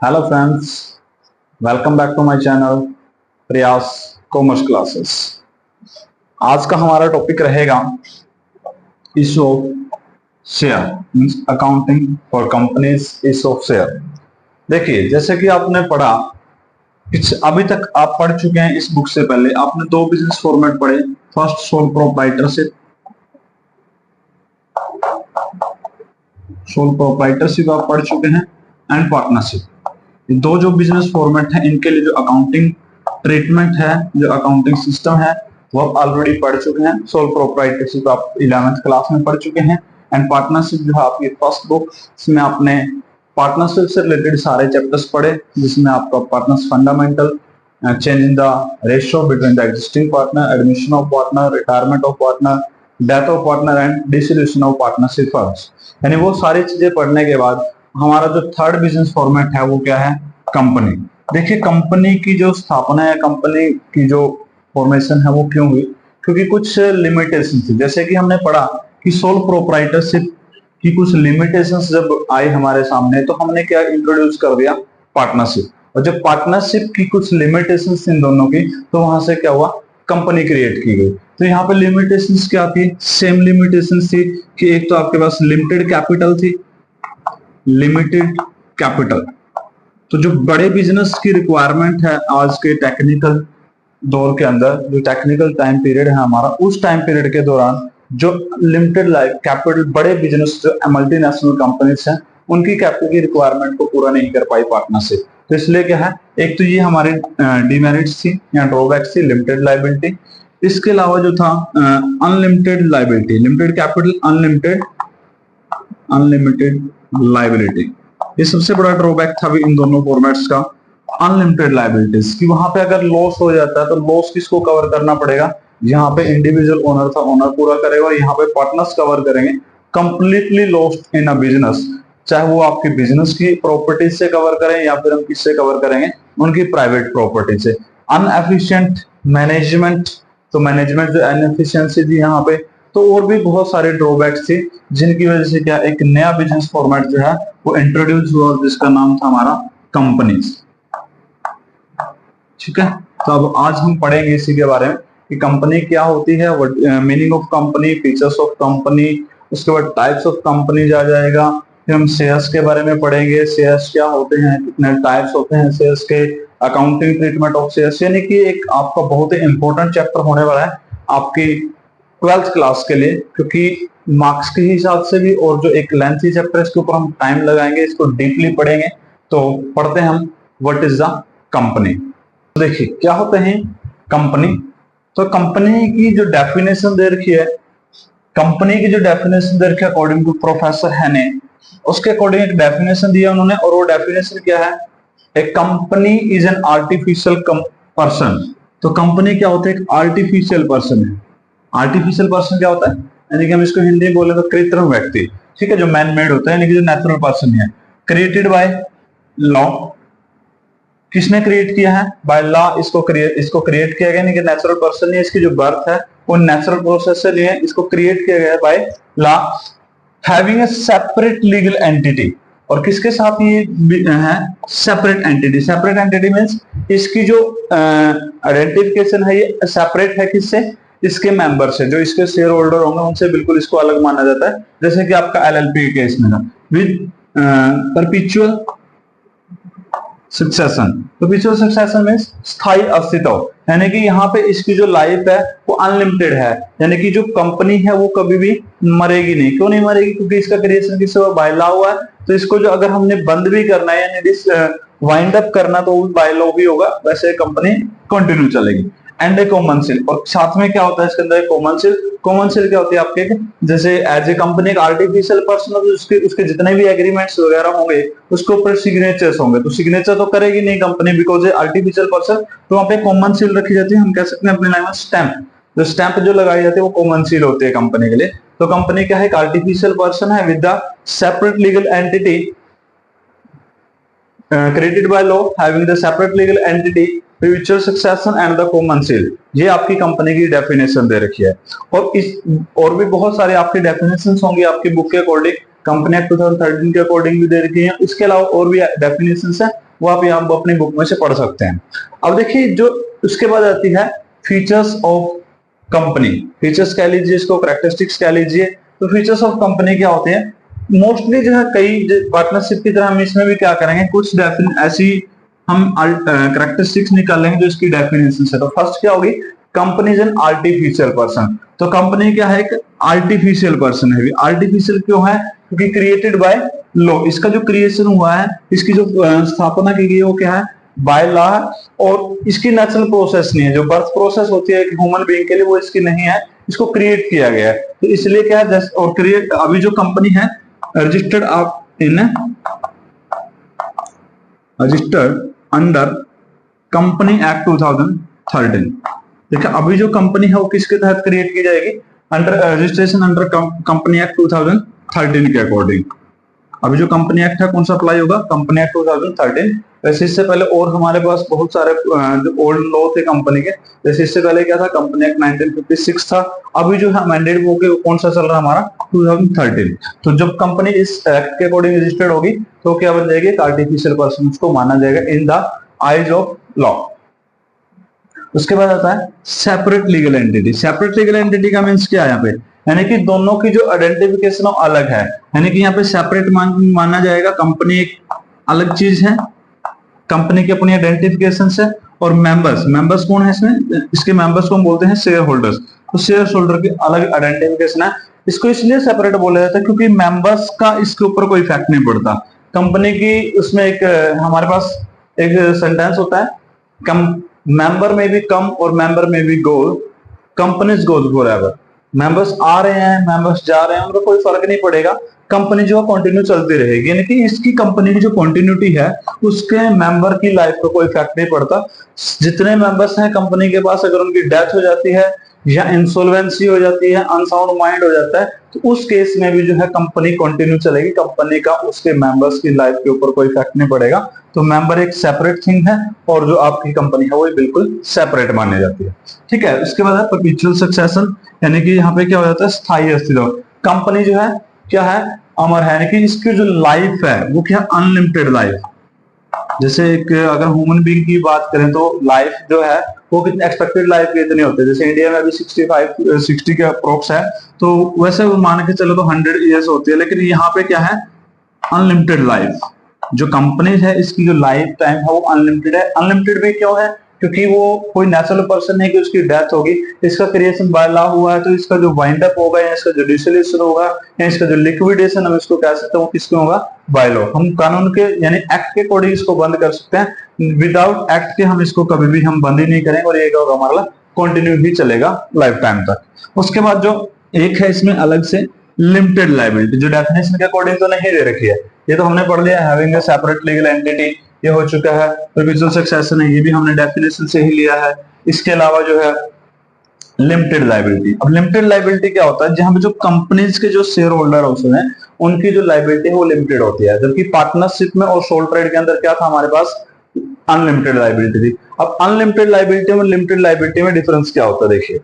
Hello friends, welcome back to my channel Prayas commerce classes. आज का हमारा टॉपिक रहेगा ESOP share means accounting for companies ESOP share. देखिए, जैसे कि आपने पढ़ा, अभी तक आप पढ़ चुके हैं। इस बुक से पहले आपने दो बिजनेस फॉर्मेट पढ़े। फर्स्ट सोल प्रोप्राइटरशिप आप पढ़ चुके हैं एंड पार्टनरशिप। दो जो बिजनेस फॉर्मेट है, इनके लिए जो अकाउंटिंग ट्रीटमेंट है, जो अकाउंटिंग सिस्टम है, वो आप ऑलरेडी पढ़ चुके हैं। सोल प्रोप्राइटरशिप आप 11th क्लास में पढ़ चुके हैं एंड पार्टनरशिप जो है आपकी फर्स्ट बुक, इसमें आपने पार्टनरशिप से रिलेटेड सारे चैप्टर्स पढ़े, जिसमें आपका partners fundamental, change in the ratio between the existing partner, admission of partner, retirement of partner, death of partner and dissolution of partnership firms. यानी वो सारी चीजें पढ़ने के बाद हमारा जो थर्ड बिजनेस फॉर्मेट है वो क्या है? कंपनी। देखिए, कंपनी की जो स्थापना है, कंपनी की जो फॉर्मेशन है वो क्यों हुई? क्योंकि कुछ लिमिटेशन थी। जैसे कि हमने पढ़ा कि सोल प्रोप्राइटरशिप की कुछ लिमिटेशंस जब आई हमारे सामने, तो हमने क्या इंट्रोड्यूस कर दिया? पार्टनरशिप। और जब पार्टनरशिप की कुछ लिमिटेशंस इन दोनों की, तो वहां से क्या हुआ? कंपनी क्रिएट की गई। तो यहाँ पे लिमिटेशंस क्या थी? सेम लिमिटेशंस थी कि एक तो आपके पास लिमिटेड कैपिटल थी, लिमिटेड कैपिटल। तो जो बड़े बिजनेस की रिक्वायरमेंट है आज के टेक्निकल दौर के अंदर, जो टेक्निकल टाइम पीरियड है हमारा, उस टाइम पीरियड के दौरान जो लिमिटेड लाइफ कैपिटल बड़े बिजनेस जो मल्टीनेशनल कंपनीज हैं, उनकी कैपिटल की रिक्वायरमेंट को पूरा नहीं कर पाई पार्टनरशिप। तो इसलिए क्या है, एक तो ये हमारे डिमेरिट्स थी या ड्रॉबैक्स थी, लिमिटेड लाइबिलिटी। इसके अलावा जो था unlimited liability, limited capital, unlimited liability. ये सबसे बड़ा ड्रॉबैक था भी इन दोनों फॉर्मेट्स का, अनलिमिटेड लाइबिलिटीज, कि वहां पे अगर लॉस हो जाता है तो लॉस किसको कवर करना पड़ेगा? यहाँ पे इंडिविजुअल ओनर था, ओनर पूरा करेगा, यहाँ पे पार्टनर्स कवर करेंगे। Completely lost in a business, चाहे वो आपकी बिजनेस की प्रॉपर्टीज से कवर करें या फिर हम किससे कवर करेंगे? उनकी प्राइवेट प्रॉपर्टी से। अनएफिशिएंट मैनेजमेंट, तो मैनेजमेंट जो इनएफिशिएंसी थी यहाँ पे, तो और भी बहुत सारे ड्रॉबैक्स थे, जिनकी वजह से क्या एक नया बिजनेस फॉर्मेट जो है वो इंट्रोड्यूस हुआ, जिसका नाम था हमारा कंपनीज। ठीक है, तो अब आज हम पढ़ेंगे इसी के बारे में कि कंपनी क्या होती है, meaning of company, features of company, उसके बाद टाइप्स ऑफ कंपनीज आ जाएगा। फिर हम शेयर्स के बारे में पढ़ेंगे, शेयर्स क्या होते हैं, कितने टाइप्स होते हैं शेयर्स के, अकाउंटिंग ट्रीटमेंट ऑफ शेयर्स। यानी कि एक आपका बहुत ही इंपॉर्टेंट चैप्टर होने वाला है आपकी 12th क्लास के लिए, क्योंकि मार्क्स के हिसाब से भी और जो एक लेंथी चैप्टर है इसके ऊपर हम टाइम लगाएंगे, इसको डीपली पढ़ेंगे। तो पढ़ते हैं हम व्हाट इज द कंपनी। देखिए, क्या होते हैं कंपनी। तो कंपनी की जो डेफिनेशन दे रखी है, कंपनी की जो डेफिनेशन दे रखी है अकॉर्डिंग टू प्रोफेसर हैने, उसके अकॉर्डिंग एक डेफिनेशन दिया उन्होंने, और वो डेफिनेशन क्या है? A company is an artificial person. तो कंपनी क्या होता है? एक आर्टिफिशियल पर्सन है। आर्टिफिशियल पर्सन क्या होता है? यानी कि हम इसको हिंदी में बोले तो कृत्रिम व्यक्ति। ठीक है, जो मैन मेड होता है, यानी कि जो नेचुरल पर्सन है। क्रिएटेड बाय लॉ, किसने क्रिएट किया है? बाय लॉ इसको क्रिएट किया गया, यानी कि नेचुरल पर्सन नहीं है, इसकी जो बर्थ है वो नेचुरल प्रोसेस से नहीं है, इसको क्रिएट किया गया by law. Having a separate legal entity, और किसके साथ ये है? Separate entity. Separate entity means इसकी जो आइडेंटिफिकेशन है ये सेपरेट है किससे? इसके मेंबर से, जो इसके शेयर होल्डर होंगे उनसे बिल्कुल इसको अलग माना जाता है। जैसे कि आपका LLP केस में था, with perpetual succession. Perpetual succession means स्थायी अस्तित्व, यानी कि यहाँ पे इसकी जो लाइफ है वो अनलिमिटेड है, यानी कि जो कंपनी है वो कभी भी मरेगी नहीं। क्यों नहीं मरेगी? क्योंकि इसका क्रिएशन किससे हुआ? बाय लॉ हुआ है। तो इसको जो अगर हमने बंद भी करना है यानी वाइंड अप करना, तो बाय लॉ भी होगा, वैसे कंपनी कंटिन्यू चलेगी। एंड ए कॉमन सेल, और साथ में क्या होता है इसके अंदर? Common cell. कॉमन सेल क्या होती है आपके? जैसे एज ए कंपनी एक आर्टिफिशियल पर्सन, उसके जितने भी एग्रीमेंट्स वगैरह होंगे उसके ऊपर सिग्नेचर्स होंगे, तो सिग्नेचर तो करेगी नहीं कंपनी, बिकॉज आर्टिफिशियल पर्सन। तो वहां पे कॉमन सील रखी जाती है, हम कह सकते हैं अपने लैंग्वेज स्टैंप। जो स्टैंप जो लगाई जाती है वो कॉमन सील होती है कंपनी के लिए। तो कंपनी क्या है? एक आर्टिफिशियल पर्सन है with the separate legal entity created by law, having the separate legal entity, future succession and the common seal. ये आपकी कंपनी की डेफिनेशन दे रखी है। और भी बहुत सारे आपके डेफिनेशंस होंगे आपकी बुक के अकॉर्डिंग, कंपनी एक्ट 2013 के अकॉर्डिंग भी दे रखी है। इसके अलावा और भी डेफिनेशंस है वो आप यहाँ अपनी बुक में से पढ़ सकते हैं। अब देखिए जो उसके बाद आती है फीचर्स ऑफ कंपनी। फीचर्स कह लीजिए इसको, कैरेक्टरिस्टिक्स कह लीजिए। तो फीचर्स ऑफ कंपनी क्या होते हैं? मोस्टली जो है कई पार्टनरशिप की तरह हम इसमें भी क्या करेंगे, कुछ ऐसी हम कैरेक्टरिस्टिक्स निकालेंगे जो इसकी डेफिनेशन है। तो फर्स्ट क्या होगी? Company is an artificial person. तो कंपनी क्या है? एक आर्टिफिशियल पर्सन है। आर्टिफिशियल क्यों है? क्योंकि क्रिएटेड बाय लॉ। इसका जो क्रिएशन हुआ है, इसकी जो स्थापना की गई है वो क्या है? By law. और इसकी नेचुरल प्रोसेस नहीं है। जो बर्थ प्रोसेस होती है ह्यूमन बीइंग के लिए वो इसकी नहीं है, इसको क्रिएट किया गया है। तो इसलिए क्या है और क्रिएट, अभी जो कंपनी है रजिस्टर्ड आप इन रजिस्टर्ड अंडर कंपनी एक्ट 2013। देखिए अभी जो कंपनी है वो किसके तहत क्रिएट की जाएगी? Under registration under company act 2013 के अकॉर्डिंग। अभी जो कंपनी एक्ट है कौन सा अप्लाई होगा? Company act 2013। वैसे इससे पहले और हमारे पास बहुत सारे जो ओल्ड लॉ थे कंपनी के, जैसे इससे पहले क्या था? कंपनी एक्ट 1956 था। अभी जो है मैंडेट वो कौन सा चल रहा है हमारा? 2013। तो जब कंपनी इस एक्ट के अकॉर्डिंग रजिस्टर्ड होगी तो क्या बन जाएगी? एक आर्टिफिशियल पर्सन, उसको माना जाएगा in the eyes of law. उसके बाद आता है separate legal entity. Separate legal entity का मीन्स क्या है यहाँ पे? यानी कि दोनों की जो आइडेंटिफिकेशन अलग है, यानी कि यहाँ पे सेपरेट माना जाएगा। कंपनी एक अलग चीज है, कंपनी की अपनी आइडेंटिफिकेशन है। और मेंबर्स कौन है इसमें? इसके मेंबर्स को हम बोलते हैं शेयर होल्डर्स। तो शेयर होल्डर की अलग आइडेंटिफिकेशन है। इसको इसलिए सेपरेट बोला जाता है क्योंकि मेंबर्स का इसके ऊपर कोई इफेक्ट नहीं पड़ता। कंपनी की उसमें एक हमारे पास एक सेंटेंस होता है, कम मेंबर में भी कम और मेंबर में भी गो, कंपनीज गोज फॉरएवर। मेंबर्स आ रहे हैं, मेंबर्स जा रहे हैं, उनको कोई फर्क नहीं पड़ेगा, कंपनी जो है कंटिन्यू चलती रहेगी। यानी कि इसकी कंपनी की जो कंटिन्यूटी है उसके मेंबर की लाइफ को कोई इफेक्ट नहीं पड़ता। जितने मेंबर्स हैं कंपनी के पास, अगर उनकी डेथ हो जाती है या इंसॉल्वेंसी हो जाती है, अनसाउंड माइंड हो जाता है, तो उस केस में भी जो है कंपनी कंटिन्यू चलेगी। कंपनी का उसके मेंबर्स की लाइफ के ऊपर कोई इफेक्ट नहीं पड़ेगा। तो मेंबर एक सेपरेट थिंग है और जो आपकी कंपनी है वो बिल्कुल सेपरेट मानी जाती है। ठीक है। उसके बाद है परपेचुअल सक्सेशन, यानी कि यहाँ पे क्या हो जाता है? स्थायी अस्तित्व। कंपनी जो है क्या है? अमर है, यानी कि इसकी जो लाइफ है वो क्या है? Unlimited life. जैसे एक अगर ह्यूमन बीइंग की बात करें तो लाइफ जो है वो कितनी एक्सपेक्टेड लाइफ के इतनी होती है। जैसे इंडिया में अभी 60 के अप्रोक्स है, तो वैसे मान के चलो तो 100 ईयर्स होती है। लेकिन यहाँ पे क्या है? Unlimited life. जो कंपनी है इसकी जो लाइफ टाइम है वो अनलिमिटेड है। अनलिमिटेड भी क्यों है? क्योंकि वो कोई नेचुरल पर्सन है कि उसकी डेथ होगी। इसका क्रिएशन बाय लॉ हुआ है, तो इसका जो वाइंड अप होगा या इसका जो डिसोल्यूशन होगा या इसका जो लिक्विडेशन हम इसको कह सकते हैं वो किसमें होगा? By law. हम कानून के यानी एक्ट के अकॉर्डिंग इसको बंद कर सकते हैं। विदाउट एक्ट के हम इसको कभी भी हम बंद ही नहीं करेंगे और ये हमारा कंटिन्यू ही चलेगा लाइफ टाइम तक। उसके बाद जो एक है इसमें अलग से लिमिटेड लायबिलिटी, जो डेफिनेशन के अकॉर्डिंग तो नहीं दे रखी है, ये तो हमने पढ़ लिया है। Having a separate legal entity ये हो चुका है। परपेचुअल सक्सेशन है, ये भी हमने डेफिनेशन से ही लिया है। इसके अलावा जो है लिमिटेड लायबिलिटी। अब लिमिटेड लायबिलिटी क्या होता है? जहां पे जो कंपनीज के जो शेयर होल्डर होते हैं उनकी जो लायबिलिटी है वो लिमिटेड होती है, जबकि पार्टनरशिप में और सोल ट्रेड के अंदर क्या था? हमारे पास अनलिमिटेड लायबिलिटी थी। अब अनलिमिटेड लायबिलिटी और लिमिटेड लायबिलिटी में डिफरेंस क्या होता है? देखिए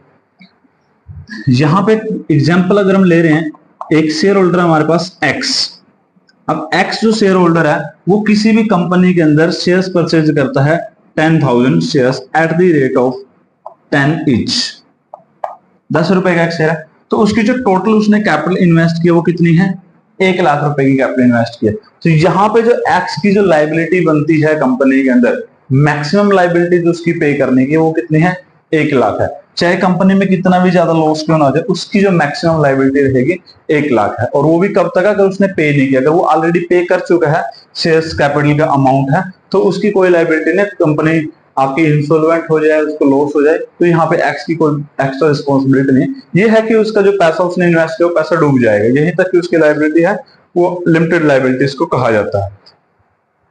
यहां पे एग्जांपल अगर हम ले रहे हैं, एक शेयर होल्डर हमारे पास एक्स। अब एक्स जो शेयर होल्डर है वो किसी भी कंपनी के अंदर शेयर्स परचेज करता है 10,000 shares at the rate of 10 each. 10 रुपए का एक शेयर है, तो उसकी जो टोटल उसने कैपिटल इन्वेस्ट किया वो कितनी है? 1 लाख रुपए की कैपिटल इन्वेस्ट किया। तो यहाँ पे जो एक्स की जो लायबिलिटी बनती है कंपनी के अंदर, मैक्सिमम लायबिलिटी जो उसकी पे करने की वो कितनी है? 1 लाख है। चाहे कंपनी में कितना भी ज्यादा लॉस क्यों ना हो जाए, उसकी जो मैक्सिमम लायबिलिटी रहेगी 1 लाख है। और वो भी कब तक? अगर उसने पे नहीं किया। अगर वो ऑलरेडी पे कर चुका है, शेयर्स कैपिटल का अमाउंट है, तो उसकी कोई लायबिलिटी नहीं। कंपनी आपकी इंसॉल्वेंट हो जाए, उसको लॉस हो जाए, तो यहाँ पे एक्स की कोई एक्स्ट्रा रिस्पॉन्सिबिलिटी नहीं। ये है कि उसका जो पैसा उसने इन्वेस्ट किया वो पैसा डूब जाएगा, यही तक की उसकी लायबिलिटी है, वो लिमिटेड लायबिलिटी इसको कहा जाता है।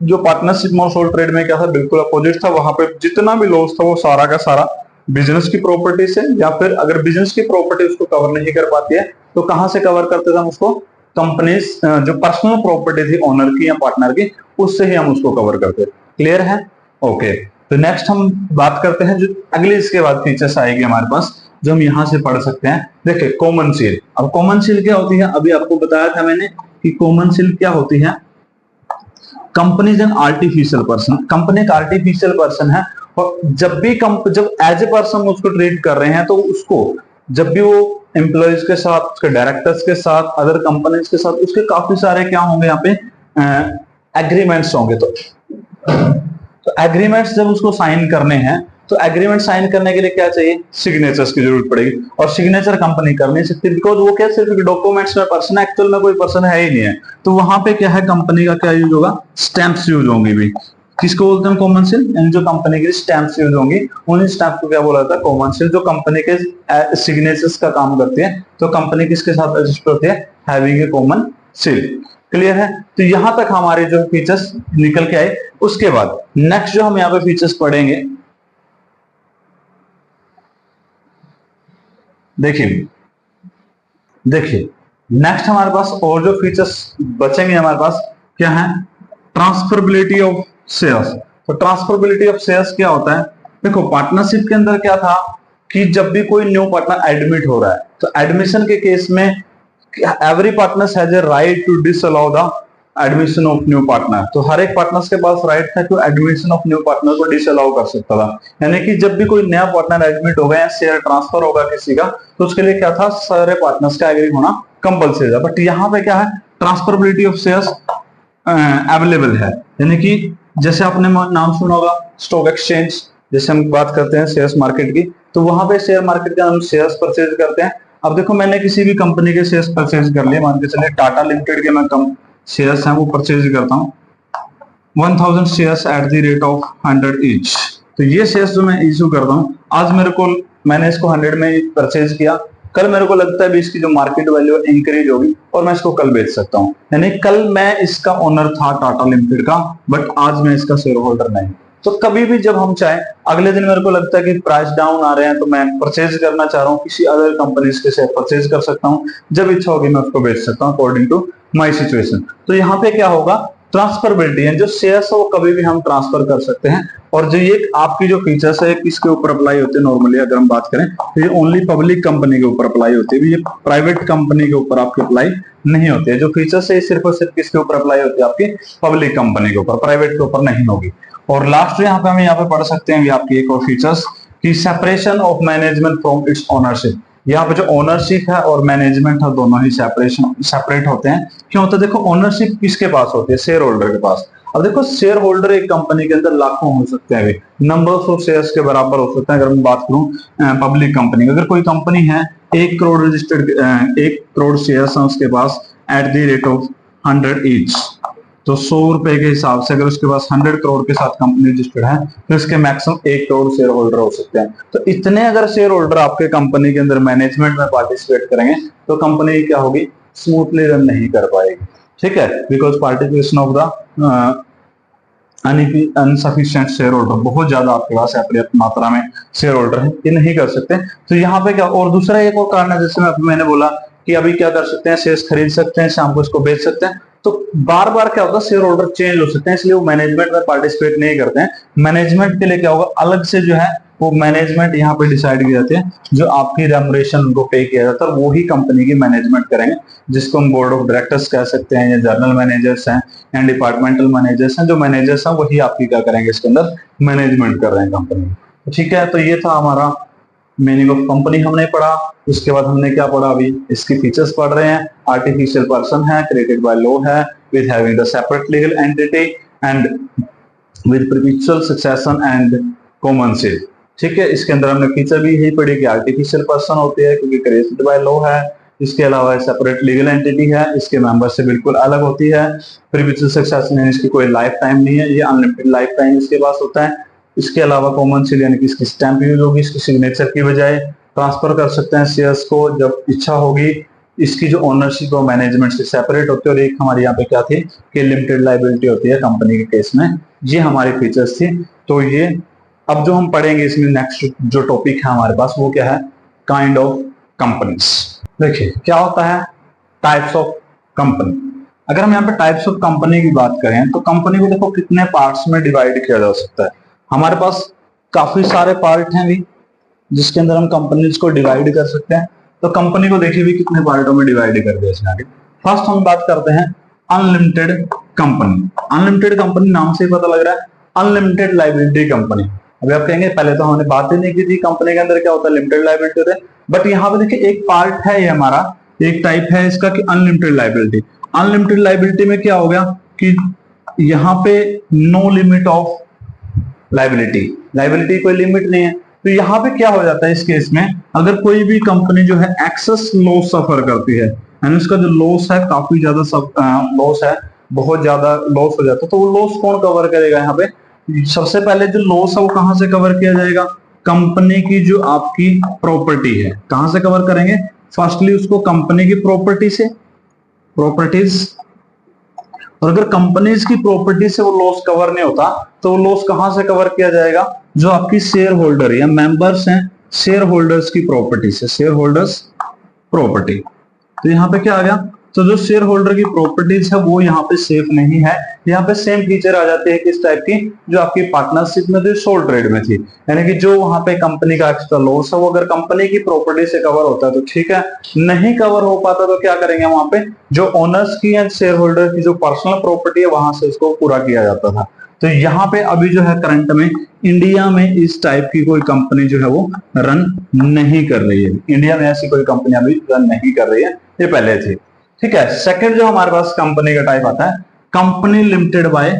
जो पार्टनरशिप और सोल ट्रेड में क्या था? बिल्कुल अपोजिट था। वहां पे जितना भी लॉस था वो सारा का सारा बिजनेस की प्रॉपर्टी से, या फिर अगर बिजनेस की प्रॉपर्टी उसको कवर नहीं कर पाती है तो कहां से कवर करते थे हम उसको? कंपनीज जो पर्सनल प्रॉपर्टी थी ओनर की या पार्टनर की, उससे ही हम उसको कवर करते। क्लियर है? ओके। तो नेक्स्ट हम बात करते हैं जो अगले इसके बाद फीचर्स आएगी हमारे पास, जो हम यहां से पढ़ सकते हैं। देखिए कॉमन सील। अब कॉमन सील क्या होती है? अभी आपको बताया था मैंने कि कॉमन सील क्या होती है। Company is an artificial person, company एक आर्टिफिशियल पर्सन है, और जब एज ए पर्सन उसको ट्रीट कर रहे हैं तो उसको जब भी वो एम्प्लॉयज के साथ, उसके डायरेक्टर्स के साथ, अदर कंपनीज के साथ, उसके काफी सारे क्या होंगे यहाँ पे एग्रीमेंट्स होंगे। तो एग्रीमेंट्स जब उसको साइन करने हैं तो एग्रीमेंट साइन करने के लिए क्या चाहिए, सिग्नेचर्स की जरूरत पड़ेगी, और सिग्नेचर कंपनी कर नहीं सकती बिकॉज वो क्या सिर्फ डॉक्यूमेंट्स में पर्सन, एक्चुअल में कोई पर्सन है ही नहीं है। तो वहां पे क्या है, कंपनी का क्या यूज होगा, स्टैंप्स यूज होंगी भी। किसको बोलते हैं, कॉमन सील, यानी जो कंपनी की स्टैंप्स यूज होंगी उन स्टैंप को क्या बोला जाता है, कॉमन सील, जो कंपनी के सिग्नेचर्स का काम करती है। तो कंपनी किसके साथ रजिस्टर होती है, having a common seal. Clear है। तो यहां तक हमारे जो फीचर्स निकल के आए। उसके बाद नेक्स्ट जो हम यहाँ पे फीचर्स पढ़ेंगे, देखिए नेक्स्ट हमारे पास और जो फीचर्स बचेंगे हमारे पास क्या है, ट्रांसफरेबिलिटी ऑफ शेयर्स। तो ट्रांसफरेबिलिटी ऑफ शेयर्स क्या होता है, देखो पार्टनरशिप के अंदर क्या था कि जब भी कोई न्यू पार्टनर एडमिट हो रहा है तो एडमिशन के केस में every partner has a right to disallow the admission of new partner. तो हर एक पार्टनर्स के पास राइट था कि एडमिशन ऑफ न्यू पार्टनर को डिसअलाउ कर सकता था। यानी कि जब भी कोई नया पार्टनर एडमिट होगा या शेयर ट्रांसफर होगा किसी का, तो उसके लिए क्या था, सारे पार्टनर्स का एग्री होना कंपलसरी था। बट यहाँ पे क्या है, ट्रांसफरेबिलिटी ऑफ शेयर्स अवेलेबल है। यानी कि जैसे आपने नाम सुना होगा स्टॉक एक्सचेंज, जैसे हम बात करते हैं शेयर्स मार्केट की, तो वहां पे शेयर मार्केट के हम शेयर्स परचेज करते हैं। अब देखो मैंने किसी भी कंपनी के शेयर्स परचेज कर लिए, मान के चलिए टाटा लिमिटेड के मैं शेयर्स हैं वो परचेज करता हूँ 1000 shares at the rate of 100 each. तो ये शेयर्स जो मैं इशू करता हूँ, आज मैंने इसको 100 में परचेज किया, कल मेरे को लगता है भी इसकी जो मार्केट वैल्यू इंक्रीज होगी और मैं इसको कल बेच सकता हूँ। यानी कल मैं इसका ओनर था टाटा लिमिटेड का, बट आज मैं इसका शेयर होल्डर नहीं। तो कभी भी जब हम चाहें, अगले दिन मेरे को लगता है कि प्राइस डाउन आ रहे हैं तो मैं परचेज करना चाह रहा हूँ, किसी अदर कंपनी के शेयर परचेज कर सकता हूँ, जब इच्छा होगी मैं उसको बेच सकता हूँ अकॉर्डिंग टू माई सिचुएशन। तो यहाँ पे क्या होगा, ट्रांसफरेबिलिटी है, जो शेयर्स है वो कभी भी हम ट्रांसफर कर सकते हैं। और जो ये आपकी जो फीचर्स है किसके ऊपर अप्लाई होते हैं, नॉर्मली अगर हम बात करें तो ये ओनली पब्लिक कंपनी के ऊपर अप्लाई होती है, ये प्राइवेट कंपनी के ऊपर आपकी अप्लाई नहीं होती है। जो फीचर्स है सिर्फ और सिर्फ किसके ऊपर अप्लाई होती है, आपकी पब्लिक कंपनी के ऊपर, प्राइवेट के ऊपर नहीं होगी। और लास्ट यहाँ पे हम यहाँ पे पढ़ सकते हैं आपकी एक और फीचर्स की separation of management from its ownership. यहाँ पे जो ओनरशिप है और मैनेजमेंट है दोनों ही सेपरेट होते हैं। क्यों होता है, देखो ओनरशिप किसके पास होती है, शेयर होल्डर के पास। अब देखो शेयर होल्डर एक कंपनी के अंदर लाखों हो सकते हैं, नंबर्स ऑफ शेयर्स के बराबर हो सकते हैं। अगर मैं बात करूं पब्लिक कंपनी, अगर कोई कंपनी है 1 करोड़ रजिस्टर्ड 1 करोड़ शेयर्स हैं उसके पास at the rate of 100 each, तो 100 रुपए के हिसाब से अगर उसके पास 100 करोड़ के साथ कंपनी रजिस्टर्ड है तो इसके मैक्सिमम 1 करोड़ शेयर होल्डर हो सकते हैं। तो इतने अगर शेयर होल्डर आपके कंपनी के अंदर मैनेजमेंट में पार्टिसिपेट करेंगे तो कंपनी क्या होगी, स्मूथली रन नहीं कर पाएगी। ठीक है, because participation of the insufficient shareholder, बहुत ज्यादा आपके पास पर्याप्त मात्रा में शेयर होल्डर है, ये नहीं कर सकते। तो यहाँ पे क्या, और दूसरा एक और कारण है, जैसे मैंने बोला कि अभी क्या कर सकते हैं, शेयर्स खरीद सकते हैं, शाम को इसको बेच सकते हैं। तो बार बार क्या होता है, शेयर होल्डर चेंज हो सकते हैं, इसलिए वो मैनेजमेंट में पार्टिसिपेट नहीं करते हैं। मैनेजमेंट के लिए क्या होगा, अलग से जो है वो मैनेजमेंट यहाँ पे डिसाइड की जाती है, जो आपकी रेमुनरेशन उनको पे किया जाता है वो ही कंपनी की मैनेजमेंट करेंगे, जिसको हम बोर्ड ऑफ डायरेक्टर्स कह सकते हैं, या जर्नल मैनेजर्स हैं या डिपार्टमेंटल मैनेजर्स हैं। जो मैनेजर्स हैं वही आपकी क्या करेंगे, इसके अंदर मैनेजमेंट कर रहे हैं कंपनी। ठीक है, तो ये था हमारा मीनिंग ऑफ कंपनी हमने पढ़ा। उसके बाद हमने क्या पढ़ा, अभी इसकी फीचर्स पढ़ रहे हैं। आर्टिफिशियल पर्सन है, क्रिएटेड बाय लॉ है, with having the separate legal entity and with perpetual succession and common seal. ठीक है, इसके अंदर हमने फीचर भी यही पढ़ी कि आर्टिफिशियल पर्सन होते हैं क्योंकि क्रिएटेड बाय लॉ है, इसके अलावा सेपरेट लीगल एंटिटी है, इसके मेंबर से बिल्कुल अलग होती है, परपेचुअल सक्सेशन है, इसकी कोई लाइफ टाइम नहीं है, ये अनलिमिटेड लाइफ टाइम इसके पास होता है। इसके अलावा कॉमन सील यानी कि इसकी स्टैंप यूज होगी, इसकी सिग्नेचर की बजाय ट्रांसफर कर सकते हैं शेयर्स को जब इच्छा होगी। इसकी जो ओनरशिप और मैनेजमेंट से सेपरेट होती है। और एक हमारे यहाँ पे क्या थी कि लिमिटेड लाइबिलिटी होती है कंपनी के केस में। ये हमारी फीचर्स थी। तो ये अब जो हम पढ़ेंगे इसमें नेक्स्ट जो टॉपिक है हमारे पास वो क्या है, काइंड ऑफ कंपनीज। देखिए क्या होता है टाइप्स ऑफ कंपनी। अगर हम यहाँ पे टाइप्स ऑफ कंपनी की बात करें तो कंपनी को देखो कितने पार्ट्स में डिवाइड किया जा सकता है। हमारे पास काफी सारे पार्ट हैं भी जिसके अंदर हम कंपनीज को डिवाइड कर सकते हैं। तो कंपनी को देखिए भी कितने पार्टों में डिवाइड कर दिया इसने आगे। फर्स्ट हम बात करते हैं अनलिमिटेड कंपनी। अनलिमिटेड कंपनी नाम से ही पता लग रहा है, अनलिमिटेड लायबिलिटी कंपनी। अभी आप कहेंगे पहले तो हमने बात ही नहीं की थी कंपनी के अंदर क्या होता है, लिमिटेड लायबिलिटी होता है, बट यहाँ पे देखिए एक पार्ट है ये हमारा, एक टाइप है इसका कि अनलिमिटेड लायबिलिटी। अनलिमिटेड लायबिलिटी में क्या हो गया कि यहाँ पे no limit of liability, liability कोई लिमिट नहीं है। तो यहाँ पे क्या हो जाता है इस केस में, अगर कोई भी कंपनी जो है एक्सेस लॉस सफर करती है, यानी उसका जो लॉस है काफी ज्यादा लॉस है, बहुत ज्यादा लॉस हो जाता है, तो वो लॉस कौन कवर करेगा यहाँ पे? सबसे पहले जो लॉस है वो कहां से कवर किया जाएगा? कंपनी की जो आपकी प्रॉपर्टी है, कहां से कवर करेंगे? फर्स्टली उसको कंपनी की प्रॉपर्टी से, प्रॉपर्टीज। और अगर कंपनीज की प्रॉपर्टी से वो लॉस कवर नहीं होता तो वो लॉस कहां से कवर किया जाएगा? जो आपकी शेयर होल्डर या मेंबर्स हैं, शेयर होल्डर्स की प्रॉपर्टी से, शेयर होल्डर्स प्रॉपर्टी। तो यहाँ पे क्या आ गया, तो जो शेयर होल्डर की प्रॉपर्टीज है वो यहाँ पे सेफ नहीं है। यहाँ पे सेम फीचर आ जाते हैं किस टाइप की, जो आपकी पार्टनरशिप में थी, सोल ट्रेड में थी, यानी कि जो वहां पे कंपनी का एक्स्ट्रा लॉस है वो अगर कंपनी की प्रॉपर्टी से कवर होता है तो ठीक है, नहीं कवर हो पाता तो क्या करेंगे, वहां पे जो ओनर्स की या शेयर होल्डर की जो पर्सनल प्रॉपर्टी है वहां से इसको पूरा किया जाता था। तो यहाँ पे अभी जो है करंट में इंडिया में इस टाइप की कोई कंपनी जो है वो रन नहीं कर रही है, इंडिया में ऐसी कोई कंपनी अभी रन नहीं कर रही है, ये पहले थी। ठीक है, सेकंड जो हमारे पास कंपनी का टाइप आता है, कंपनी लिमिटेड बाय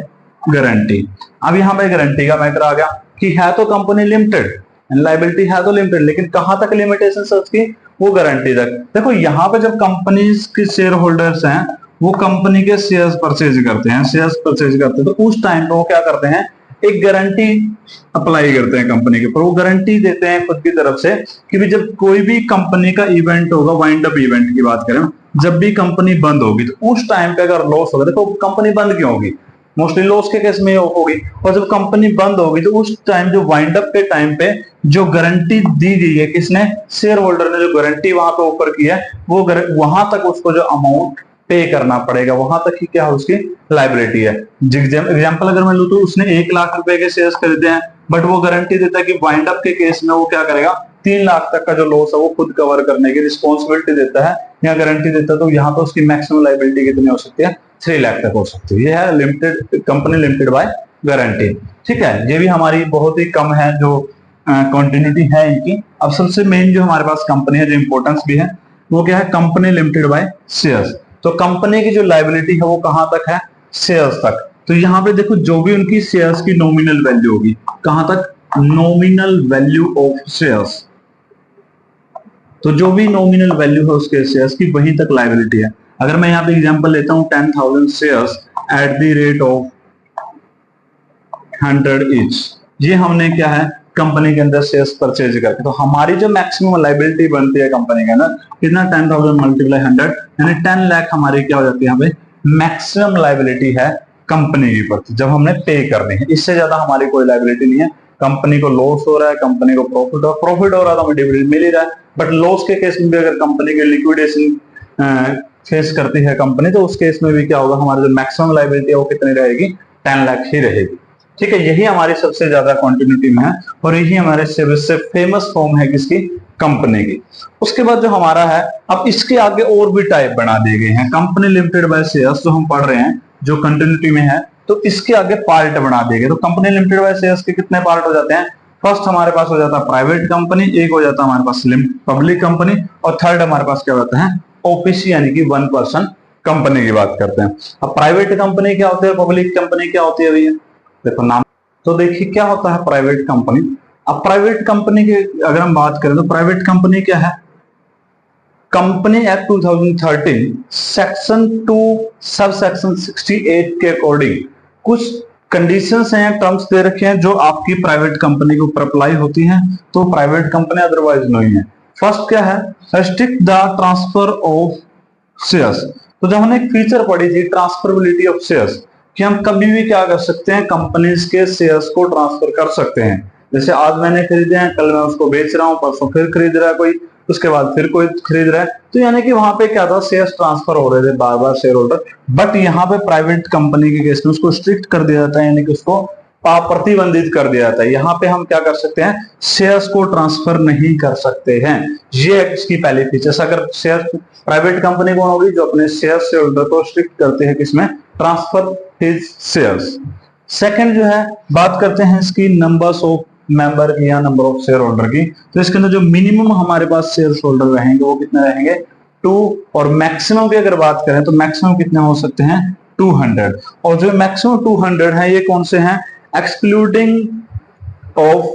गारंटी। अब यहाँ पे गारंटी का मैटर आ गया कि है तो कंपनी लिमिटेड, लायबिलिटी है तो लिमिटेड, लेकिन कहां तक लिमिटेशन है उसकी? वो गारंटी तक। देखो यहाँ पे जब कंपनीज के शेयर होल्डर्स हैं वो कंपनी के शेयर्स परचेज करते हैं, शेयर्स परचेज करते हैं, तो उस टाइम पे वो क्या करते हैं, एक गारंटी अप्लाई करते हैं कंपनी के ऊपर। वो गारंटी देते हैं खुद की तरफ से कि भी जब कोई भी कंपनी का इवेंट होगा, वाइंड अप इवेंट की बात करें, जब भी कंपनी बंद होगी तो उस टाइम पे अगर लॉस होगा, देखो कंपनी बंद क्यों होगी, मोस्टली लॉस के केस में होगी, और जब कंपनी बंद होगी तो उस टाइम जो वाइंड अप के टाइम पे जो गारंटी दी गई है, किसने? शेयर होल्डर ने जो गारंटी वहां पे ऊपर की है, वो वहां तक उसको जो अमाउंट पे करना पड़ेगा, वहां तक ही क्या है उसकी लायबिलिटी है। एग्जाम्पल अगर मैं लूं तो उसने 1 लाख रुपए के शेयर्स खरीदे हैं, बट वो गारंटी देता है कि वाइंड अप के केस में वो क्या करेगा, 3 लाख तक का जो लॉस है वो खुद कवर करने की रिस्पॉन्सिबिलिटी देता है या गारंटी देता है। तो यहाँ पे उसकी मैक्सिमम लायबिलिटी कितनी हो सकती है? 3 लाख तक हो सकती है। ये है limited, company limited by guarantee. ठीक है, ये भी हमारी बहुत ही कम है जो कंटिन्यूटी है इनकी। अब सबसे मेन जो हमारे पास कंपनी है, जो इंपॉर्टेंस भी है, वो क्या है? Company limited by shares. तो कंपनी की जो लायबिलिटी है वो कहां तक है? शेयर्स तक। तो यहाँ पे देखो जो भी उनकी शेयर्स की नॉमिनल वैल्यू होगी, कहां तक? Nominal value of shares. तो जो भी नॉमिनल वैल्यू है उसके शेयर्स की, वहीं तक लायबिलिटी है। अगर मैं यहाँ पे एग्जांपल लेता हूं 10,000 shares at the rate of 100 each, ये हमने क्या है कंपनी के अंदर शेयर्स परचेज करके, तो हमारी जो मैक्सिमम लायबिलिटी बनती है कंपनी के अंदर कितना? 10,000 मल्टीप्लाई 100, यानी 10 लाख हमारी क्या हो जाती है? यहाँ पे मैक्सिमम लायबिलिटी है कंपनी की प्रति, जब हमने पे करनी है। इससे ज्यादा हमारी कोई लायबिलिटी नहीं है। कंपनी को लॉस हो रहा है, कंपनी को प्रॉफिट हो रहा है तो हमें डिविडेंड मिल ही रहा है, बट लॉस के केस में भी अगर कंपनी की लिक्विडेशन फेस करती है कंपनी, तो उस केस में भी क्या होगा, हमारी जो मैक्सिमम लायबिलिटी है वो कितनी रहेगी? 10 लाख ही रहेगी। ठीक है, यही हमारी सबसे ज्यादा कंटिन्यूटी में है और यही हमारे सबसे फेमस फॉर्म है किसकी? कंपनी की। उसके बाद जो हमारा है, अब इसके आगे और भी टाइप बना दिए गए हैं। कंपनी लिमिटेड बाय शेयर्स जो हम पढ़ रहे हैं, जो कंटिन्यूटी में है, तो इसके आगे पार्ट बना दिए गए। तो कंपनी लिमिटेड बाय शेयर्स के कितने पार्ट हो जाते हैं? फर्स्ट हमारे पास हो जाता है प्राइवेट कंपनी, एक हो जाता है हमारे पास पब्लिक कंपनी, और थर्ड हमारे पास क्या होता है? ओपीसी, यानी कि 1 पर्सन कंपनी की बात करते हैं। अब प्राइवेट कंपनी क्या होती है, पब्लिक कंपनी क्या होती है भैया? देखो नाम तो देखिए क्या होता है प्राइवेट कंपनी। अब प्राइवेट कंपनी की अगर हम बात करें तो प्राइवेट कंपनी क्या है? Company act 2013 section 2 sub section 68 के अकॉर्डिंग कुछ कंडीशंस हैं, टर्म्स दे रखे हैं जो आपकी प्राइवेट कंपनी के ऊपर अप्लाई होती हैं, तो प्राइवेट कंपनी अदरवाइज नहीं है। फर्स्ट क्या है? Restrict the transfer of shares. तो जब हमने एक फीचर पढ़ी थी ट्रांसफरेबिलिटी ऑफ शेयर्स, कि हम कभी भी क्या कर सकते हैं, कंपनीज के शेयर्स को ट्रांसफर कर सकते हैं। जैसे आज मैंने खरीदे हैं, कल मैं उसको बेच रहा हूं, परसों फिर खरीद रहा है कोई, उसके बाद फिर कोई खरीद रहा है, तो यानी कि वहां पे क्या था, शेयर्स ट्रांसफर हो रहे थे बार बार शेयर होल्डर। बट यहाँ पे प्राइवेट कंपनी के केस में उसको स्ट्रिक्ट कर दिया जाता है, यानी कि उसको प्रतिबंधित कर दिया जाता है। यहाँ पे हम क्या कर सकते हैं? शेयर्स को ट्रांसफर नहीं कर सकते हैं। ये इसकी पहली फीचर्स। अगर शेयर प्राइवेट कंपनी कौन होगी? जो अपने शेयर होल्डर को स्ट्रिक्ट करते हैं, किसमें? Transfer his shares. सेकंड जो है बात करते हैं इसकी नंबर्स ऑफ मेंबर की या नंबर ऑफ शेयर होल्डर की। तो इसके अंदर जो मिनिमम हमारे पास शेयर होल्डर रहेंगे वो कितने रहेंगे 2, और मैक्सिमम की अगर बात करें तो मैक्सिमम कितने हो सकते हैं 200। और जो मैक्सिमम 200 है ये कौन से हैं, excluding of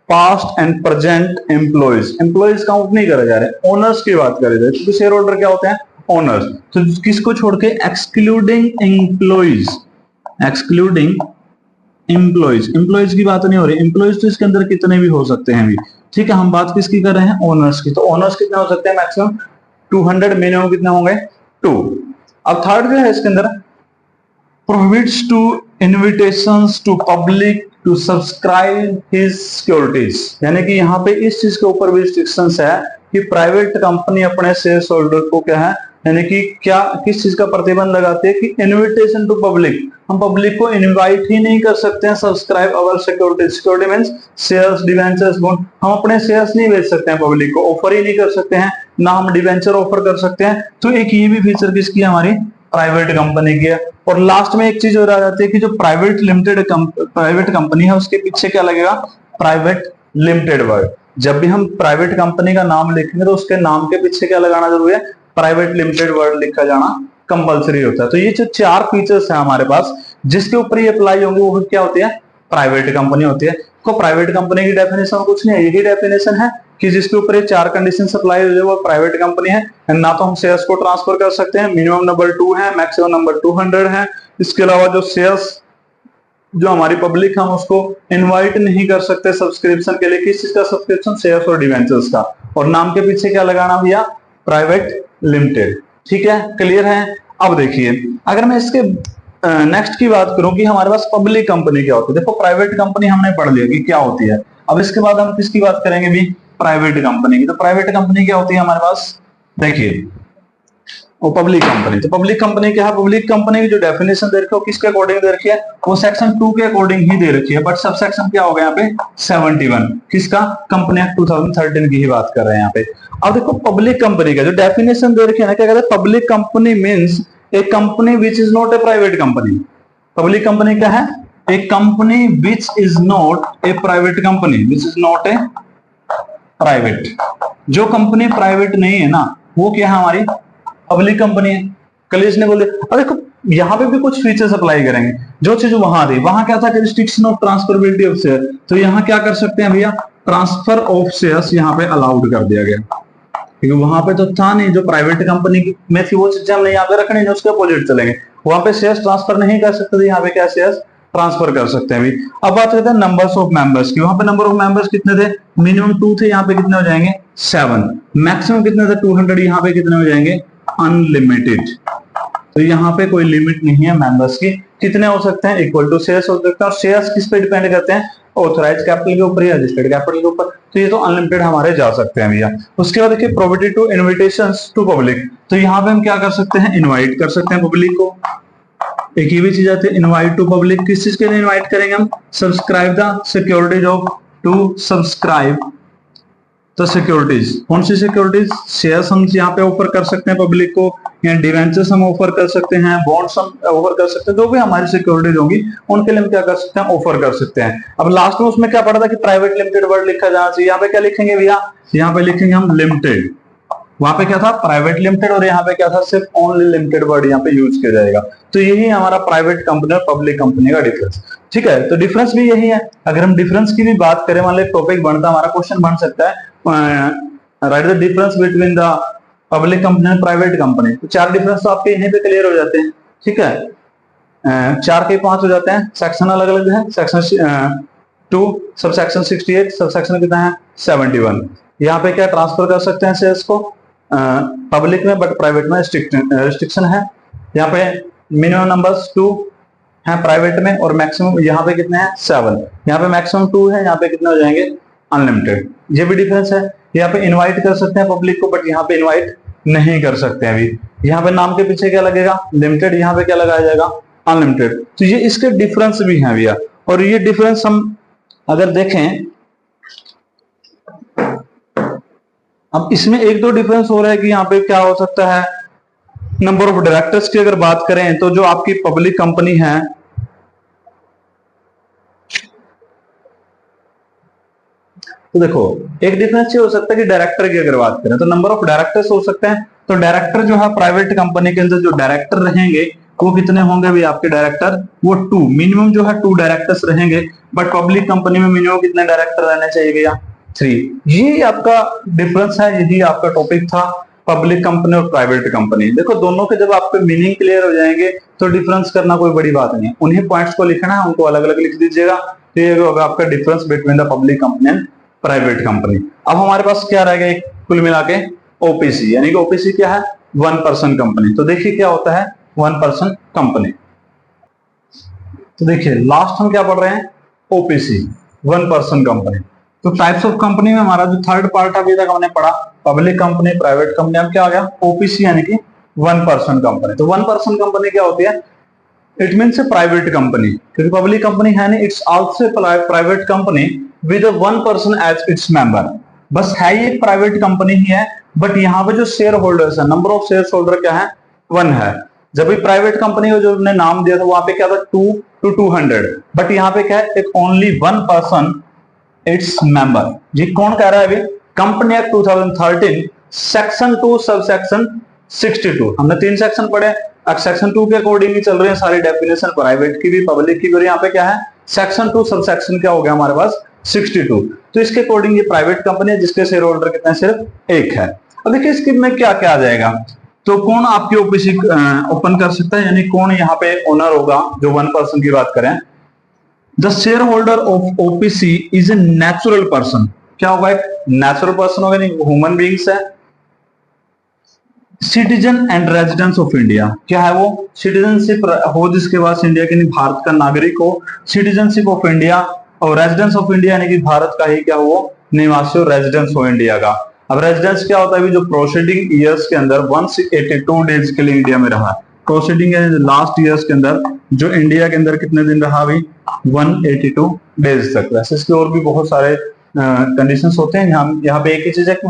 past and present employees. Employees count नहीं करे जा रहे, ओनर्स की बात करी जाए तो शेयर होल्डर क्या होते हैं ओनर्स। तो किसको छोड़ के excluding employees, excluding employees, employees की बात नहीं हो रही, एम्प्लॉइज तो इसके अंदर कितने भी हो सकते हैं भी, ठीक है। हम बात किसकी कर रहे हैं ओनर्स की। तो ओनर्स कितने हो सकते हैं मैक्सिमम 200, मिनिमम कितने होंगे 2। अब थर्ड जो है इसके अंदर prohibits to invitations to public to subscribe his securities, यानी कि यहाँ पे इस चीज के ऊपर भी रिस्ट्रिक्शंस है कि प्राइवेट कंपनी अपने शेयर होल्डर को क्या है, यानी कि क्या किस चीज का प्रतिबंध लगाती है कि इनविटेशन टू पब्लिक, हम पब्लिक को इनवाइट ही नहीं कर सकते हैं, subscribe our security, security means shares, debentures, bond, हम अपने शेयर्स नहीं बेच सकते हैं पब्लिक को, ऑफर ही नहीं कर सकते हैं, ना हम डिवेंचर ऑफर कर सकते हैं। तो एक ये भी फीचर किसकी है हमारी प्राइवेट कंपनी की है। और लास्ट में एक चीज और आ जाती है कि जो प्राइवेट लिमिटेड प्राइवेट कंपनी है उसके पीछे क्या लगेगा प्राइवेट लिमिटेड वर्ड। जब भी हम प्राइवेट कंपनी का नाम लिखेंगे तो उसके नाम के पीछे क्या लगाना जरूरी है, प्राइवेट लिमिटेड वर्ड लिखा जाना कंपलसरी होता है। तो ये जो 4 फीचर्स है हमारे पास जिसके ऊपर ये अप्लाई होंगे वो क्या होती है प्राइवेट कंपनी होती है। तो प्राइवेट कंपनी की डेफिनेशन कुछ नहीं है, यही डेफिनेशन है कि जिसके ऊपर ये 4 कंडीशन अप्लाई हो जाए वो प्राइवेट कंपनी है। ना तो हम शेयर्स को ट्रांसफर कर सकते हैं, मिनिमम नंबर 2 है, मैक्सिमम नंबर 200 है। इसके अलावा जो शेयर्स जो हमारी पब्लिक हम उसको इनवाइट नहीं कर सकते सब्सक्रिप्शन के लिए, किस चीज का सब्सक्रिप्शन, शेयर्स और डिवेंचर्स का। और नाम के पीछे क्या लगाना भैया प्राइवेट लिमिटेड, ठीक है, क्लियर है। अब देखिए अगर मैं इसके नेक्स्ट की बात करूं कि हमारे पास पब्लिक कंपनी क्या होती है। देखो प्राइवेट कंपनी हमने पढ़ लिया कि क्या होती है, अब इसके बाद हम किसकी बात करेंगे भी प्राइवेट कंपनी की। तो प्राइवेट कंपनी क्या होती है हमारे पास, देखिए वो पब्लिक कंपनी। तो पब्लिक कंपनी क्या है, पब्लिक कंपनी की जो डेफिनेशन दे रखी है किसके अकॉर्डिंग दे रखी है, वो सेक्शन 2 के अकॉर्डिंग ही दे रखी है, बट सब सेक्शन क्या होगा यहाँ पे 71 किसका, कंपनी एक्ट 2013 की ही बात कर रहे हैं यहाँ पे। अब देखो पब्लिक कंपनी का जो डेफिनेशन दे रखी है ना, क्या कहते हैं public company means a company which is not a private company. Public company क्या है, a company which is not a private company, which is not a private. जो कंपनी प्राइवेट नहीं है ना वो क्या है हमारी पब्लिक कंपनी है। कलेश ने बोले अब देखो यहाँ पे भी कुछ फीचर्स अप्लाई करेंगे, जो चीज वहां थी, वहां क्या था restriction of transferability of share, तो यहाँ क्या कर सकते हैं भैया ट्रांसफर ऑफ शेयर्स यहाँ पे अलाउड कर दिया गया, क्योंकि वहां पे तो था नहीं, जो प्राइवेट कंपनी में थी वो चीजें हमने यहाँ पे रखनी, उसके अपोजिट चलेंगे, वहां पे शेयर्स ट्रांसफर नहीं कर सकते थे, यहाँ पे क्या शेयर्स ट्रांसफर कर सकते हैं अभी। अब बात करते हैं नंबर्स ऑफ मेंबर्स की। वहां पे नंबर ऑफ मेंबर्स कितने थे, मिनिमम 2 थे, यहाँ पे कितने हो जाएंगे 7, मैक्सिमम कितने थे 200, यहाँ पे कितने हो जाएंगे अनलिमिटेड। तो यहाँ पे कोई लिमिट नहीं है मेंबर्स की, कितने हो सकते हैं इक्वल टू शेयर्स हो सकते हैं। और शेयर्स किस पे डिपेंड करते हैं, ऑथराइज कैपिटल के ऊपर या रजिस्टर्ड कैपिटल के ऊपर, तो ये तो अनलिमिटेड हमारे जा सकते हैं भैया। उसके बाद देखिए provided to invitations to public, तो यहाँ पे हम क्या कर सकते हैं इनवाइट कर सकते हैं पब्लिक को। एक ये भी चीज आती है इनवाइट टू पब्लिक, किस चीज के लिए इनवाइट करेंगे हम, subscribe the securities of, to subscribe to securities, कौन सी सिक्योरिटीज, शेयर्स हम यहाँ पे ऑफर कर सकते हैं पब्लिक को, या डिवेंचर्स हम ऑफर कर सकते हैं, बॉन्ड्स हम ऑफर कर सकते हैं, जो भी हमारी सिक्योरिटीज होंगी उनके लिए हम क्या कर सकते हैं ऑफर कर सकते हैं। अब लास्ट में उसमें क्या पड़ा था कि प्राइवेट लिमिटेड वर्ड लिखा जाना चाहिए, यहाँ पे क्या लिखेंगे भैया, यहाँ पे लिखेंगे हम लिमिटेड, वहां पे क्या था प्राइवेट लिमिटेड और यहाँ पे क्या था सिर्फ ओनली लिमिटेड वर्ड यहाँ पे यूज किया जाएगा। तो यही हमारा प्राइवेट कंपनी और पब्लिक कंपनी का डिफरेंस, ठीक है। तो डिफरेंस भी यही है। अगर हम डिफरेंस की भी बात करें, मान लो टॉपिक बनता हमारा क्वेश्चन बन सकता है right the difference between the public company and private company, तो 4 डिफरेंस तो आपके यहीं पे क्लियर हो जाते हैं, ठीक है। 4 के 5 हो जाते हैं, सेक्शन अलग अलग है, section 2 sub section 68, sub section कितना है 71। यहाँ पे क्या ट्रांसफर कर सकते हैं शेयर्स को पब्लिक में, बट प्राइवेट में रिस्ट्रिक्शन है। यहाँ पे मिनिमम नंबर्स 2 है प्राइवेट में और मैक्सिमम यहाँ पे कितने हैं 7, यहाँ पे मैक्सिमम 2 है, यहाँ पे कितने हो जाएंगे अनलिमिटेड। ये भी डिफरेंस है। यहाँ पे इनवाइट कर सकते हैं पब्लिक को, बट यहाँ पे इनवाइट नहीं कर सकते हैं अभी। यहाँ पे नाम के पीछे क्या लगेगा लिमिटेड, यहाँ पे क्या लगाया जाएगा अनलिमिटेड। तो ये इसके डिफरेंस भी हैं भैया। और ये डिफरेंस हम अगर देखें, अब इसमें 1-2 डिफरेंस हो रहा है कि यहाँ पे क्या हो सकता है, नंबर ऑफ डायरेक्टर्स की अगर बात करें तो जो आपकी पब्लिक कंपनी है तो देखो एक डिफरेंस ये हो सकता है कि डायरेक्टर की अगर बात करें तो नंबर ऑफ डायरेक्टर्स हो सकते हैं। तो डायरेक्टर जो है प्राइवेट कंपनी के अंदर जो डायरेक्टर रहेंगे वो कितने होंगे भी आपके डायरेक्टर, वो 2 मिनिमम जो है 2 डायरेक्टर्स रहेंगे। बट पब्लिक कंपनी में मिनिमम कितने डायरेक्टर रहने चाहिए भैया, 3। ये आपका डिफरेंस है, यही आपका टॉपिक था पब्लिक कंपनी और प्राइवेट कंपनी। देखो दोनों के जब आपके मीनिंग क्लियर हो जाएंगे तो डिफरेंस करना कोई बड़ी बात नहीं है, उन्हीं पॉइंट्स को लिखना है, उनको अलग अलग लिख दीजिएगा। तो ये होगा आपका difference between the public company and private company. अब हमारे पास क्या रह गया कुल मिला के, ओपीसी, यानी कि ओपीसी क्या है, 1 पर्सन कंपनी। तो देखिए क्या होता है 1 पर्सन कंपनी। तो देखिए लास्ट हम क्या पढ़ रहे हैं, ओपीसी 1 पर्सन कंपनी। तो टाइप्स ऑफ कंपनी में हमारा जो थर्ड पार्ट अभी तक हमने पढ़ा पब्लिक कंपनी प्राइवेट कंपनी, अब क्या आ गया ओपीसी यानी कि 1 पर्सन कंपनी। तो 1 पर्सन कंपनी क्या होती है, it means a private company, क्योंकि पब्लिक कंपनी है नहीं, it's also private company with 1 person as its member. बस है ये एक प्राइवेट कंपनी ही है, बट यहाँ पे जो शेयर होल्डर्स है, नंबर ऑफ शेयर होल्डर क्या है 1 है। जब भी प्राइवेट कंपनी को जो हमने नाम दिया था वहां पे क्या था 2 to 200, बट यहाँ पे क्या है एक ओनली 1 पर्सन इट्स मेंबर। जी कौन कह रहा है अभी, company act 2013 section 2 sub section 62। हमने 3 सेक्शन पढ़े, अब सेक्शन 2 के अकॉर्डिंग ही चल रहे हैं सारी डेफिनेशन, प्राइवेट की भी पब्लिक की भी। यहाँ पे क्या है सेक्शन 2 सब सेक्शन क्या हो गया हमारे पास 62। तो इसके अकॉर्डिंग ये प्राइवेट कंपनी है जिसके शेयर होल्डर कितने, सिर्फ 1 है। अब देखिए इसके में क्या क्या आ जाएगा, तो कौन आपकी ओपीसी ओपन कर सकता है, यानी कौन यहाँ पे ओनर होगा जो 1 पर्सन की बात करें। The share holder of OPC is a natural person. क्या होगा, एक नेचुरल पर्सन होगा, नहीं ह्यूमन बीइंग्स है। Citizen and residence of India, क्या है वो, सिटीजनशिप हो जिसके पास इंडिया के नहीं भारत का नागरिक हो, सिटीजनशिप ऑफ इंडिया, और रेजिडेंस ऑफ इंडिया यानी कि भारत का ही क्या हो निवासी हो, रेजिडेंस हो इंडिया का। अब रेजिडेंस क्या होता है, जो प्रोसीडिंग ईयर्स के अंदर 182 डेज के लिए इंडिया में रहा, प्रोसीडिंग लास्ट ईयर्स के अंदर जो इंडिया के अंदर कितने दिन रहा अभी 182 डेज तक। वैसे इसके और भी बहुत सारे कंडीशंस होते हैं, यहाँ पे एक ही चीज है कि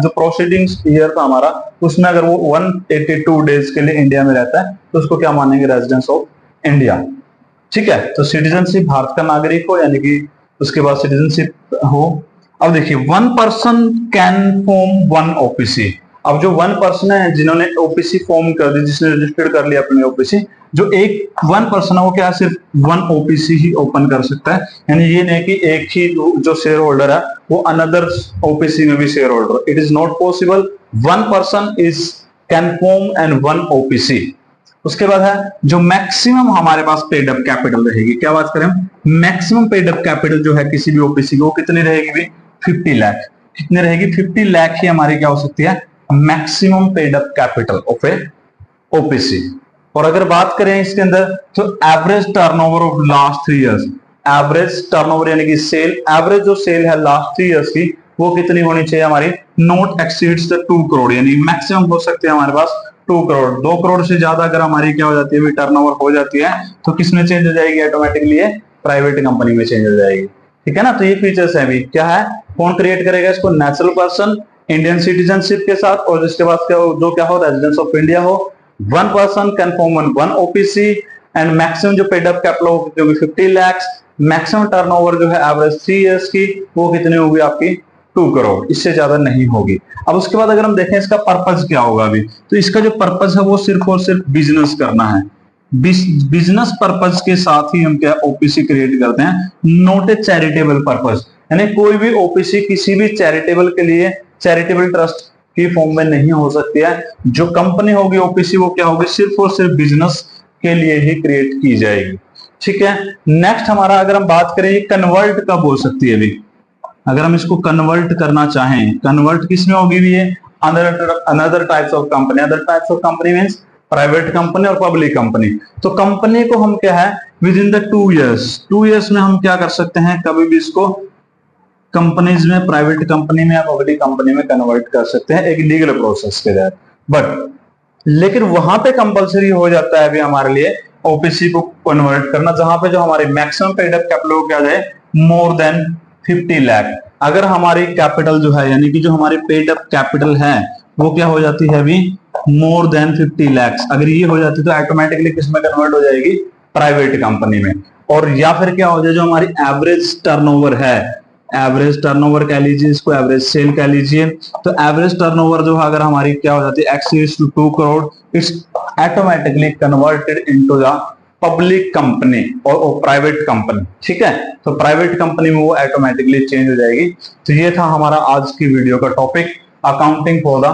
जो प्रोसीडिंग ईयर था हमारा उसमें अगर वो 182 डेज के लिए इंडिया में रहता है तो उसको क्या मानेंगे, रेजिडेंस ऑफ इंडिया। ठीक है, तो सिटीजनशिप भारत का नागरिक हो यानी कि उसके बाद सिटीजनशिप हो। अब देखिए 1 पर्सन कैन फॉर्म 1 ओपीसी। अब जो 1 पर्सन है जिन्होंने ओपीसी फॉर्म कर दी, जिसने रजिस्टर्ड कर लिया अपने ओपीसी, जो एक 1 पर्सन है वो क्या सिर्फ 1 ओपीसी ही ओपन कर सकता है। यानी ये नहीं कि एक ही जो शेयर होल्डर है वो अनदर ओपीसी में भी share holder, it is not possible. 1 person is can form and 1 OPC. उसके बाद है जो मैक्सिमम हमारे पास पेड अप कैपिटल रहेगी, क्या बात करें, मैक्सिमम पेड अप कैपिटल जो है किसी भी ओपीसी की वो कितनी रहेगी भी 50 लाख। कितनी रहेगी 50 लाख ही हमारी क्या हो सकती है maximum paid up capital of A OPC. और अगर बात करें इसके अंदर तो average turnover of last 3 years, average turnover यानी कि सेल, एवरेज जो सेल है लास्ट 3 इयर्स की वो कितनी होनी चाहिए हमारी, नॉट एक्सीड्स द 2 करोड़, यानी मैक्सिमम हो सकते हैं हमारे पास 2 करोड़। 2 करोड़ से ज्यादा अगर हमारी क्या हो जाती है टर्नओवर हो जाती है तो किसमें चेंज हो जाएगी ऑटोमेटिकली, प्राइवेट कंपनी में चेंज हो जाएगी। ठीक है ना, तो ये फीचर्स है अभी क्या है, कौन क्रिएट करेगा इसको, नेचुरल पर्सन इंडियन सिटीजनशिप के साथ, और जिसके बाद क्या हो रेजिडेंस ऑफ इंडिया हो। 1 person can form 1 OPC and maximum जो पेड अप कैपिटल हो जो 50 लाख, मैक्सिमम टर्नओवर जो है एवरेज 3 इयर्स की वो कितनी होगी आपकी 2 करोड़, इससे ज्यादा नहीं होगी। अब उसके बाद अगर हम देखें इसका पर्पज क्या होगा अभी, तो इसका जो पर्पज है वो सिर्फ और सिर्फ बिजनेस करना है। बिजनेस पर्पज के साथ ही हम क्या ओपीसी क्रिएट करते हैं, नॉट ए चैरिटेबल पर्पज। यानी कोई भी ओपीसी किसी भी चैरिटेबल के लिए, चैरिटेबल ट्रस्ट की फॉर्म में नहीं हो सकती है। जो कंपनी होगी ओपीसी वो क्या होगी, सिर्फ और सिर्फ बिजनेस के लिए ही क्रिएट की जाएगी। ठीक है, नेक्स्ट हमारा अगर हम बात करें कन्वर्ट कब हो सकती है अभी, अगर हम इसको कन्वर्ट करना चाहें, कन्वर्ट किसमें होगी भी ये another types of company. Other types of company means private company और पब्लिक कंपनी। तो कंपनी को हम क्या है विद इन द 2 इयर्स में हम क्या कर सकते हैं, कभी भी इसको कंपनीज में, प्राइवेट कंपनी में या पब्लिक कंपनी में कन्वर्ट कर सकते हैं एक लीगल प्रोसेस के तहत। बट लेकिन वहां पे कंपलसरी हो जाता है अभी हमारे लिए ओपीसी को कन्वर्ट करना, जहां पे जो हमारी मैक्सिमम पेड अप कैपिटल क्या जाए मोर देन 50 लाख। अगर हमारी कैपिटल जो है यानी कि जो हमारी पेड अप कैपिटल है वो क्या हो जाती है अभी मोर देन 50 लाख, अगर ये हो जाती है तो ऑटोमेटिकली किसमें कन्वर्ट हो जाएगी, प्राइवेट कंपनी में। और या फिर क्या हो जाए जो हमारी एवरेज टर्नओवर है, एवरेज टर्नओवर कह लीजिए, इसको एवरेज सेल कह लीजिए। तो एवरेज टर्नओवर जो है अगर हमारी क्या हो जाती है exceeds to 2 crore, it's automatically converted into the public company और प्राइवेट कंपनी, ठीक है। तो प्राइवेट कंपनी में वो ऑटोमेटिकली चेंज हो जाएगी। तो ये था हमारा आज की वीडियो का topic, accounting for the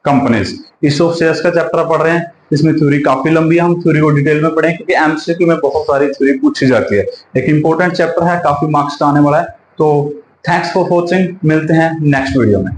companies. इस ऑफ शेयर्स का चैप्टर पढ़ रहे हैं, इसमें थ्योरी काफी लंबी है, हम थ्योरी को डिटेल में पढ़ें क्योंकि एमसीक्यू में बहुत सारी थ्योरी पूछी जाती है। एक इंपॉर्टेंट चैप्टर है, काफी मार्क्स का आने वाला है। तो थैंक्स फॉर वॉचिंग, मिलते हैं नेक्स्ट वीडियो में।